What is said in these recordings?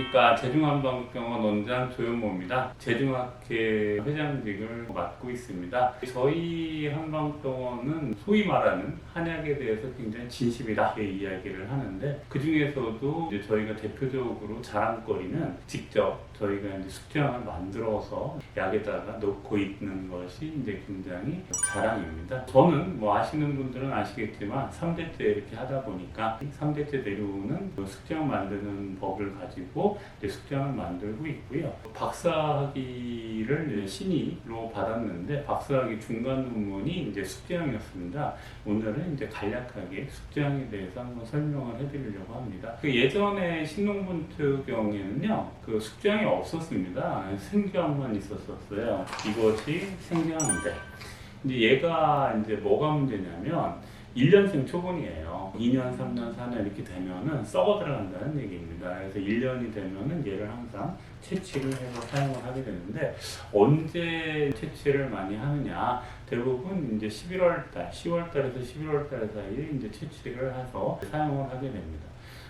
안녕하십니까. 제중한방병원 원장 조현모입니다. 제중학회 회장직을 맡고 있습니다. 저희 한방병원은 소위 말하는 한약에 대해서 굉장히 진심이다 이렇게 이야기를 하는데, 그 중에서도 이제 저희가 대표적으로 자랑거리는 직접 저희가 이제 숙주향을 만들어서 약에다가 넣고 있는 것이 이제 굉장히 자랑입니다. 저는 뭐 아시는 분들은 아시겠지만 3대째 이렇게 하다 보니까 3대째 내려오는 숙주향 만드는 법을 가지고 이제 숙주향을 만들고 있고요. 박사학위를 신의로 받았는데 박사학위 중간 논문이 이제 숙주향이었습니다. 오늘은 이제 간략하게 숙주향에 대해서 한번 설명을 해드리려고 합니다. 그 예전에 신농분투 경우에는요, 그 숙주향이 없었습니다. 생주향만 있었어요. 이것이 생주향인데, 이제 얘가 이제 뭐가 문제냐면 1년생 초본이에요. 2년, 3년, 4년 이렇게 되면은 썩어 들어간다는 얘기입니다. 그래서 1년이 되면은 얘를 항상 채취를 해서 사용을 하게 되는데, 언제 채취를 많이 하느냐? 대부분 이제 11월달, 10월달에서 11월달 사이에 이제 채취를 해서 사용을 하게 됩니다.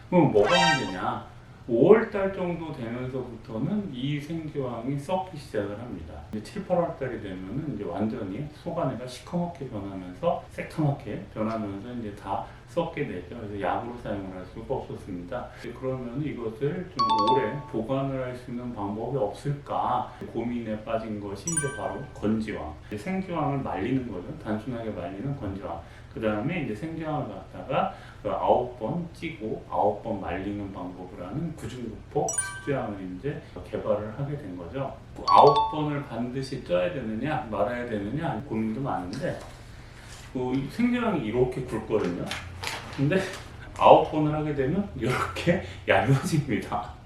그럼 뭐가 문제냐? 5월달 정도 되면서부터는 이 생주황이 썩기 시작을 합니다. 이제 7, 8월달이 되면은 이제 완전히 속안에가 시커멓게 변하면서 새카맣게 변하면서 이제 다 썩게 되죠. 그래서 약으로 사용을 할 수가 없었습니다. 그러면 이것을 좀 오래 보관을 할 수 있는 방법이 없을까 고민에 빠진 것이 이제 바로 건지황. 생주황을 말리는 거죠. 단순하게 말리는 건지황. 그 다음에 이제 생주황을 갖다가 9번 찌고 9번 말리는 방법을 하는 구중구폭 숙주향을 이제 개발을 하게 된 거죠. 9번을 반드시 쪄야 되느냐 말아야 되느냐 고민도 많은데, 생주향이 이렇게 굵거든요. 근데 9번을 하게 되면 이렇게 얇아집니다.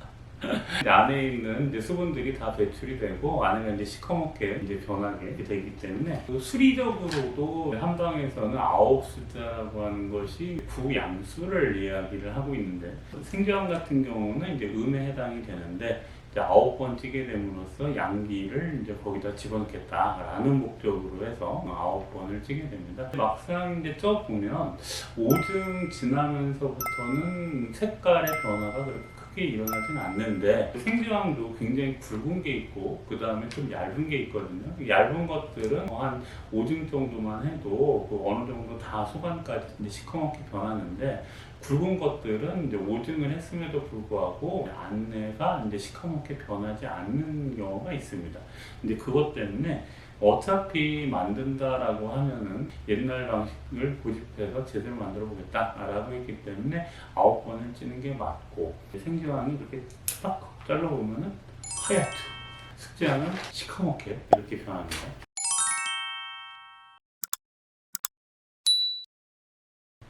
안에 있는 이제 수분들이 다 배출이 되고 안에가 이제 시커멓게 이제 변하게 되기 때문에, 수리적으로도 한방에서는 9숫자라고 하는 것이 구양수를 이야기를 하고 있는데, 생주향 같은 경우는 이제 음에 해당이 되는데, 이제 9번 찌게 됨으로써 양기를 이제 거기다 집어넣겠다라는 목적으로 해서 9번을 찌게 됩니다. 막상 이제 쪄보면 5등 지나면서부터는 색깔의 변화가 그렇게 크게 일어나진 않는데, 생주향도 굉장히 굵은 게 있고 그 다음에 좀 얇은 게 있거든요. 얇은 것들은 한 5등 정도만 해도 어느 정도 다 속안까지 이제 시커멓게 변하는데, 굵은 것들은 이제 5등을 했음에도 불구하고 안내가 이제 시커멓게 변하지 않는 경우가 있습니다. 근데 그것 때문에 어차피 만든다라고 하면은 옛날 방식을 고집해서 제대로 만들어 보겠다라고 했기 때문에 9번을 찌는 게 맞고, 생주향이 이렇게 딱 잘라보면은 하얗죠. 숙주향은 시커멓게 이렇게 변합니다.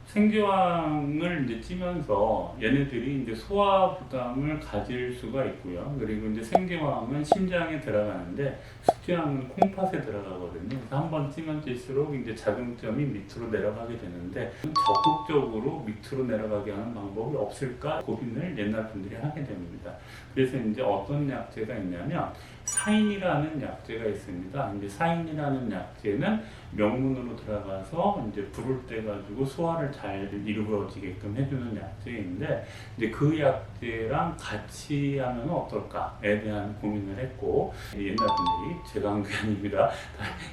생주향을 이제 찌면서 얘네들이 이제 소화 부담을 가질 수가 있고요. 그리고 이제 생주향은 심장에 들어가는데 숙주향은 콩팥에 들어가거든요. 그래서 한번 찌면 찔수록 이제 작용점이 밑으로 내려가게 되는데, 적극적으로 밑으로 내려가게 하는 방법이 없을까 고민을 옛날 분들이 하게 됩니다. 그래서 이제 어떤 약재가 있냐면 사인이라는 약재가 있습니다. 이제 사인이라는 약재는 명문으로 들어가서 이제 불을 때 가지고 소화를 잘 이루어지게끔 해주는 약재인데, 이제 그 약재랑 같이 하면 어떨까에 대한 고민을 했고, 옛날 분들이, 제가 한 게 아닙니다.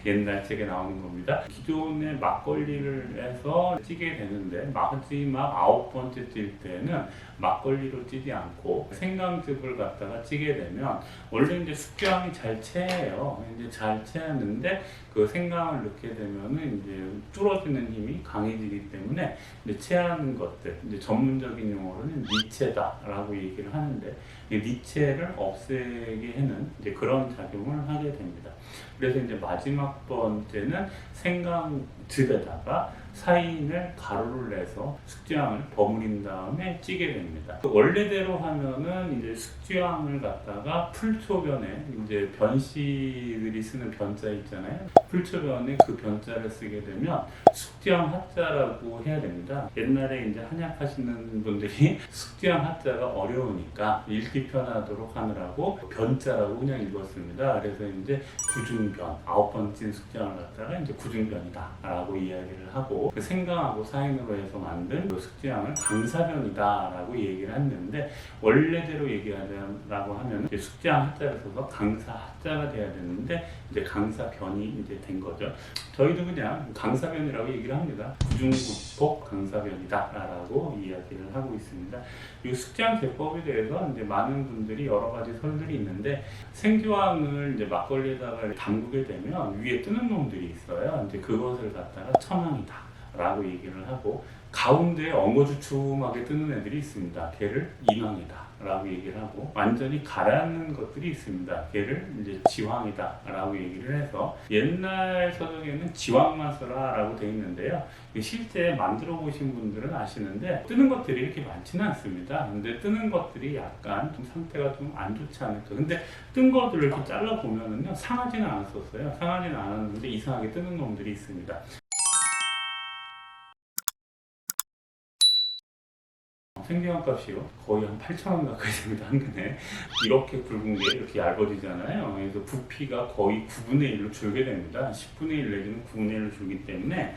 옛날 책에 나오는 겁니다. 기존의 막걸리를 해서 찌게 되는데, 마지막 9번째 찔 때는 막걸리로 찌지 않고 생강즙을 갖다가 찌게 되면, 원래 이제 숙주향이 잘 채해요. 이제 잘 채하는데 그 생강을 넣게 되면은 이제 뚫어지는 힘이 강해지기 때문에 이제 채하는 것들, 이제 전문적인 용어로는 니체다라고 얘기를 하는데, 이 니체를 없애게 하는 이제 그런 작용을 하게 됩니다. 그래서 이제 마지막 번째는 생강즙에다가 사인을 가루를 내서 숙주향을 버무린 다음에 찌게 됩니다. 원래대로 하면은 이제 숙주향을 갖다가 풀초변에 이제 변씨들이 쓰는 변자 있잖아요. 풀초변에 그 변자를 쓰게 되면 숙주향 하자라고 해야 됩니다. 옛날에 이제 한약 하시는 분들이 숙주향 하자가 어려우니까 읽기 편하도록 하느라고 변자라고 그냥 읽었습니다. 그래서 이제 구중 구중변, 9번 찐 숙장을 갖다가 이제 구중변이다라고 이야기를 하고, 그 생강하고 사인으로 해서 만든 그 숙장을 강사변이다라고 얘기를 했는데, 원래대로 얘기하자라고 하면 이제 숙장 한자를 써서 강사 한자가 돼야 되는데 이제 강사변이 이제 된 거죠. 저희도 그냥 강사변이라고 얘기를 합니다. 구중구폭 강사변이다라고 이야기를 하고 있습니다. 이 숙장 제법에 대해서 이제 많은 분들이 여러 가지 설들이 있는데, 생주황을 이제 막걸리에다가 담그게 되면 위에 뜨는 놈들이 있어요. 이제 그것을 갖다가 천황이다라고 얘기를 하고, 가운데 엉거주춤하게 뜨는 애들이 있습니다. 걔를 인왕이다라고 얘기를 하고, 완전히 가라앉는 것들이 있습니다. 걔를 이제 지황이다라고 얘기를 해서, 옛날 서적에는 지황만 써라라고 되어 있는데요. 실제 만들어 보신 분들은 아시는데 뜨는 것들이 이렇게 많지는 않습니다. 근데 뜨는 것들이 약간 좀 상태가 좀 안 좋지 않을까. 근데 뜬 것들을 이렇게 잘라 보면은요, 상하지는 않았었어요. 상하지는 않았는데 이상하게 뜨는 놈들이 있습니다. 생계형 값이요. 거의 한 8,000원 가까이 됩니다. 한 근에. 이렇게 굵은 게 이렇게 얇아지잖아요. 그래서 부피가 거의 9분의 1로 줄게 됩니다. 10분의 1 내지는 9분의 1로 줄기 때문에,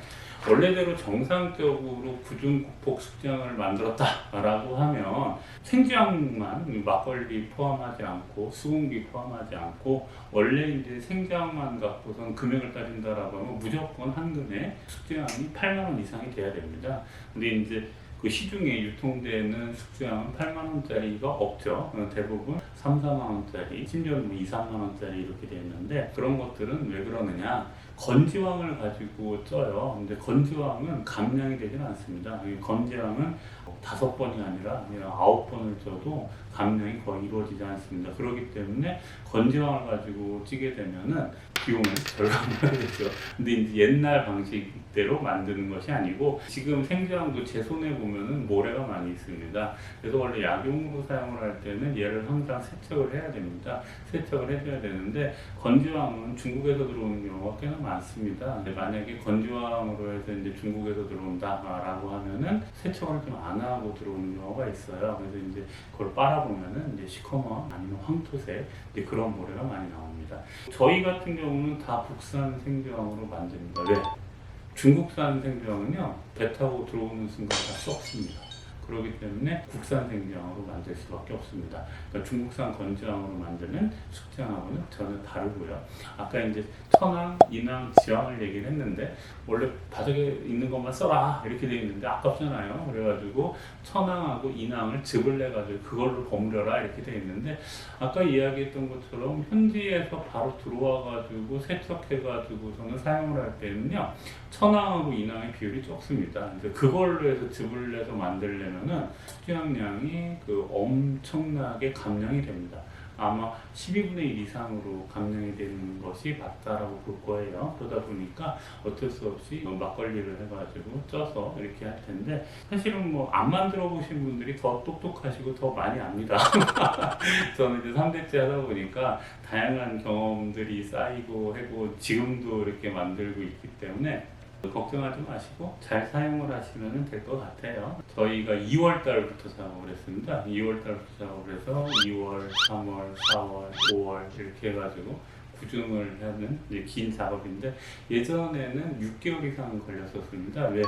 원래대로 정상적으로 구중구폭 숙장을 만들었다라고 하면 생주황만, 막걸리 포함하지 않고 수공기 포함하지 않고 원래 이제 생주황만 갖고선 금액을 따진다라고 하면 무조건 한 근에 숙주황이 8만 원 이상이 돼야 됩니다. 근데 이제 그 시중에 유통되는 숙주황은 8만 원짜리가 없죠. 대부분 3, 4만 원짜리, 심지어 뭐 2, 3만 원짜리 이렇게 되어 있는데, 그런 것들은 왜 그러느냐? 건지황을 가지고 쪄요. 근데 건지황은 감량이 되진 않습니다. 건지황은 5번이 아니라 9번을 쪄도 감량이 거의 이루어지지 않습니다. 그렇기 때문에 건지황을 가지고 찌게 되면은 비용은 절감해야 되죠. 근데 이제 옛날 방식대로 만드는 것이 아니고, 지금 생주황도 제 손에 보면은 모래가 많이 있습니다. 그래서 원래 약용으로 사용을 할 때는 얘를 항상 세척을 해야 됩니다. 세척을 해줘야 되는데, 건지황은 중국에서 들어오는 경우가 꽤나 많습니다. 근데 만약에 건지황으로 해서 이제 중국에서 들어온다라고 하면은 세척을 좀 안 하고 들어오는 경우가 있어요. 그래서 이제 그걸 빨아보면은 이제 시커먼 아니면 황토색 이제 그런 모래가 많이 나옵니다. 저희 같은 경우는 다 국산 생주황으로 만듭니다. 왜? 중국산 생주황은요, 배 타고 들어오는 순간 다 썩습니다. 그렇기 때문에 국산 생주황으로 만들 수밖에 없습니다. 그러니까 중국산 건주황으로 만드는 숙주황하고는 전혀 다르고요. 아까 이제 천황, 인왕, 지황을 얘기를 했는데, 원래 바닥에 있는 것만 써라 이렇게 되어 있는데 아깝잖아요. 그래가지고 천황하고 인왕을 즙을 내가지고 그걸로 버무려라 이렇게 되어 있는데, 아까 이야기했던 것처럼 현지에서 바로 들어와가지고 세척해가지고서는 사용을 할 때는요, 천황하고 인왕의 비율이 적습니다. 그걸로 해서 즙을 내서 만들려면은 숙주황량이 엄청나게 감량이 됩니다. 아마 12분의 1 이상으로 감량이 되는 것이 맞다라고 볼 거예요. 그러다 보니까 어쩔 수 없이 막걸리를 해가지고 쪄서 이렇게 할 텐데, 사실은 뭐 안 만들어 보신 분들이 더 똑똑하시고 더 많이 압니다. 저는 이제 3대째 하다 보니까 다양한 경험들이 쌓이고 하고 지금도 이렇게 만들고 있기 때문에 걱정하지 마시고 잘 사용을 하시면 될 것 같아요. 저희가 2월 달부터 작업을 했습니다. 2월 달부터 작업을 해서 2월, 3월, 4월, 5월 이렇게 해가지고 구중을 하는 긴 작업인데, 예전에는 6개월 이상 걸렸었습니다. 왜?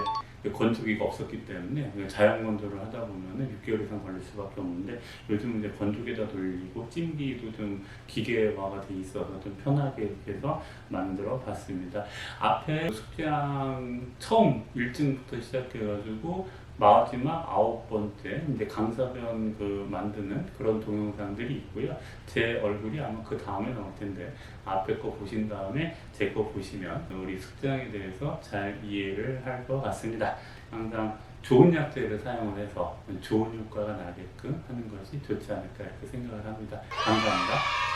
건조기가 없었기 때문에 자연 건조를 하다 보면은 6개월 이상 걸릴 수밖에 없는데, 요즘은 이제 건조기에다 돌리고 찜기도 좀 기계화가 돼 있어서 좀 편하게 이렇게 해서 만들어 봤습니다. 앞에 숙주황 처음 1층부터 시작해가지고 마지막 9번째 이제 강사변 만드는 그런 동영상들이 있고요. 제 얼굴이 아마 그 다음에 나올 텐데, 앞에 거 보신 다음에 제 거 보시면 우리 숙주황에 대해서 잘 이해를 할 것 같습니다. 항상 좋은 약재를 사용을 해서 좋은 효과가 나게끔 하는 것이 좋지 않을까 이렇게 생각을 합니다. 감사합니다.